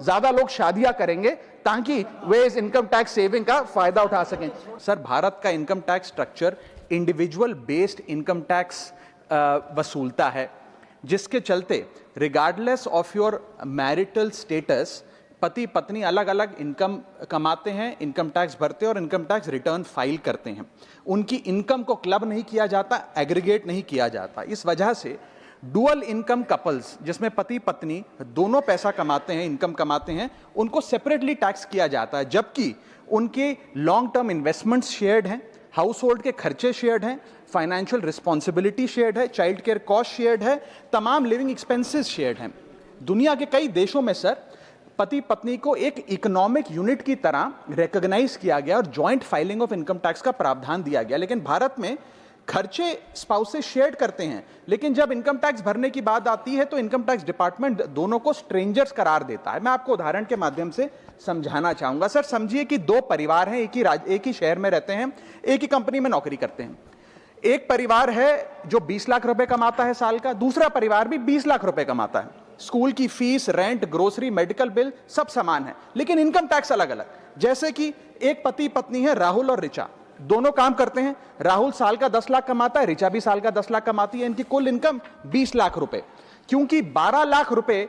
ज्यादा लोग शादियां करेंगे ताकि वे इस इनकम टैक्स सेविंग का फायदा उठा सकें। सर, भारत का income tax structure individual based income tax वसूलता है, जिसके चलते regardless of your marital status पति पत्नी अलग अलग इनकम कमाते हैं, इनकम टैक्स भरते हैं और इनकम टैक्स रिटर्न फाइल करते हैं। उनकी इनकम को क्लब नहीं किया जाता, एग्रीगेट नहीं किया जाता। इस वजह से डुअल इनकम कपल्स, जिसमें पति पत्नी दोनों पैसा कमाते हैं, इनकम कमाते हैं, उनको सेपरेटली टैक्स किया जाता है, जबकि उनके लॉन्ग टर्म इन्वेस्टमेंट्स शेयर्ड हैं, हाउस होल्ड के खर्चे शेयर्ड हैं, फाइनेंशियल रिस्पॉन्सिबिलिटी शेयर्ड है, चाइल्ड केयर कॉस्ट शेयर्ड है, तमाम लिविंग एक्सपेंसेस शेयर्ड हैं। दुनिया के कई देशों में सर पति पत्नी को एक इकोनॉमिक यूनिट की तरह रिकॉग्नाइज किया गया और joint filing of income tax का प्रावधान दिया गया। लेकिन भारत में खर्चे स्पाउसेस शेयर करते हैं, लेकिन जब इनकम टैक्स भरने की बात आती है तो इनकम टैक्स डिपार्टमेंट दोनों को स्ट्रेंजर्स करार देता है। मैं आपको उदाहरण के माध्यम से समझाना चाहूंगा। सर, समझिए कि दो परिवार हैं, एक ही शहर में रहते हैं, एक ही कंपनी में नौकरी करते हैं। एक परिवार है जो 20 लाख रुपए कमाता है साल का, दूसरा परिवार भी 20 लाख रुपए कमाता है। स्कूल की fees, rent, grocery, medical bill सब समान है, लेकिन इनकम टैक्स अलग अलग। जैसे कि एक पति पत्नी है, राहुल और ऋचा, दोनों काम करते हैं। राहुल साल का 10 लाख कमाता है, ऋचा भी साल का 10 लाख कमाती है। इनकी कुल इनकम 20 लाख रुपए। क्योंकि 12 लाख रुपए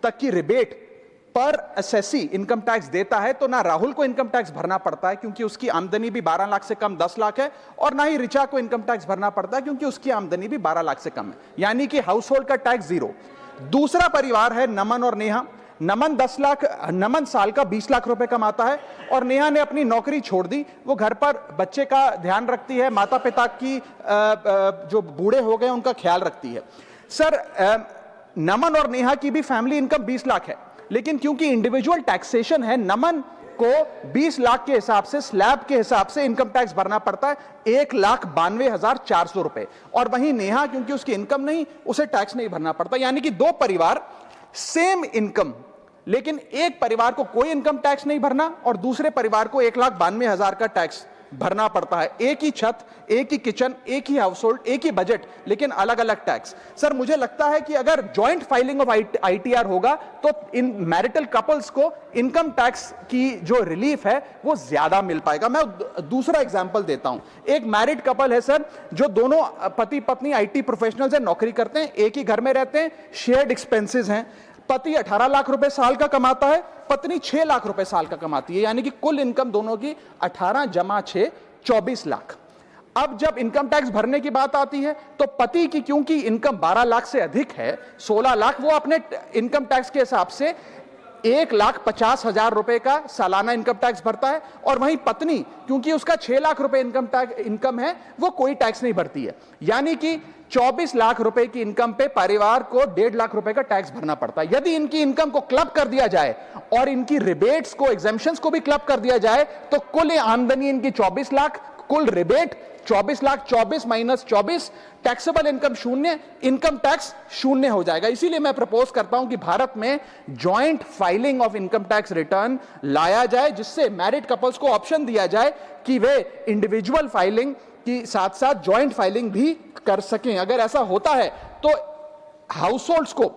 तक की रिबेट पर असेसी इनकम टैक्स देता है, तो ना राहुल को इनकम टैक्स भरना पड़ता है क्योंकि उसकी आमदनी भी 12 लाख से कम 10 लाख है, और ना ही ऋचा को इनकम टैक्स भरना पड़ता है क्योंकि उसकी आमदनी भी 12 लाख से कम है, यानी कि हाउस होल्ड का टैक्स जीरो। दूसरा परिवार है नमन और नेहा। नमन साल का 20 लाख रुपए कमाता है और नेहा ने अपनी नौकरी छोड़ दी। वो घर पर बच्चे का ध्यान रखती है, माता पिता की जो बूढ़े हो गए उनका ख्याल रखती है। सर, नमन और नेहा की भी फैमिली इनकम 20 लाख है, लेकिन क्योंकि इंडिविजुअल टैक्सेशन है, नमन को 20 लाख के हिसाब से, स्लैब के हिसाब से इनकम टैक्स भरना पड़ता है 1,92,400 रुपए, और वहीं नेहा क्योंकि उसकी इनकम नहीं, उसे टैक्स नहीं भरना पड़ता। यानी कि दो परिवार, सेम इनकम, लेकिन एक परिवार को कोई इनकम टैक्स नहीं भरना और दूसरे परिवार को 1,92,000 का टैक्स भरना पड़ता है। एक ही छत, एक ही किचन, एक ही हाउस होल्ड, एक ही बजट, लेकिन अलग अलग टैक्स। सर, मुझे लगता है कि अगर जॉइंट फाइलिंग ऑफ आईटीआर होगा तो इन मैरिटल कपल्स को इनकम टैक्स की जो रिलीफ है वो ज्यादा मिल पाएगा। मैं दूसरा एग्जांपल देता हूं। एक मैरिड कपल है सर, जो दोनों पति पत्नी आईटी प्रोफेशनल्स हैं, नौकरी करते हैं, एक ही घर में रहते हैं, शेयर्ड एक्सपेंसेस हैं। पति 18 लाख रुपए साल का कमाता है, पत्नी 6 लाख रुपए साल का कमाती है, यानी कि कुल इनकम दोनों की 18 जमा 6 24 लाख। अब जब इनकम टैक्स भरने की बात आती है तो पति की क्योंकि इनकम 12 लाख से अधिक है, 16 लाख, वो अपने इनकम टैक्स के हिसाब से 1,50,000 रुपए का सालाना इनकम टैक्स भरता है, और वहीं पत्नी क्योंकि उसका 6 लाख रुपए इनकम है, वो कोई टैक्स नहीं भरती है। यानी कि 24 लाख रुपए की इनकम पे परिवार को 1.5 लाख रुपए का टैक्स भरना पड़ता है। यदि इनकी इनकम को क्लब कर दिया जाए और इनकी रिबेट्स को, एग्जेम्पशंस को भी क्लब कर दिया जाए, तो कुल आमदनी इनकी 24 लाख, कुल rebate 24 lakh, 24 minus 24, taxable income शून्य, इनकम टैक्स शून्य हो जाएगा। इसीलिए मैं प्रपोज करता हूं कि भारत में joint filing of income tax return लाया जाए, जिससे मैरिड कपल्स को ऑप्शन दिया जाए कि वे इंडिविजुअल फाइलिंग की साथ साथ जॉइंट फाइलिंग भी कर सकें। अगर ऐसा होता है तो हाउस होल्ड्स को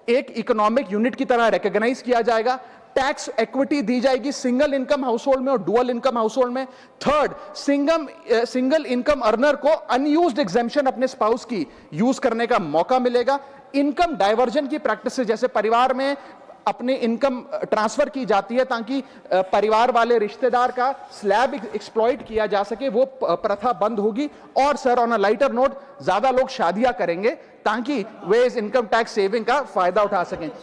एक इकोनॉमिक यूनिट की तरह रिकॉग्नाइज किया जाएगा, टैक्स इक्विटी दी जाएगी सिंगल इनकम हाउस होल्ड में और डुअल इनकम हाउस होल्ड में। थर्ड, सिंगल इनकम अर्नर को अनयूज्ड एग्जेम्पशन अपने स्पाउस की यूज करने का मौका मिलेगा। इनकम डाइवर्जन की प्रैक्टिस, जैसे परिवार में अपने इनकम ट्रांसफर की जाती है ताकि परिवार वाले रिश्तेदार का स्लैब एक्सप्लॉइट किया जा सके, वो प्रथा बंद होगी। और sir, on a lighter note, ज्यादा लोग शादियां करेंगे ताकि वे इस इनकम टैक्स सेविंग का फायदा उठा सकें।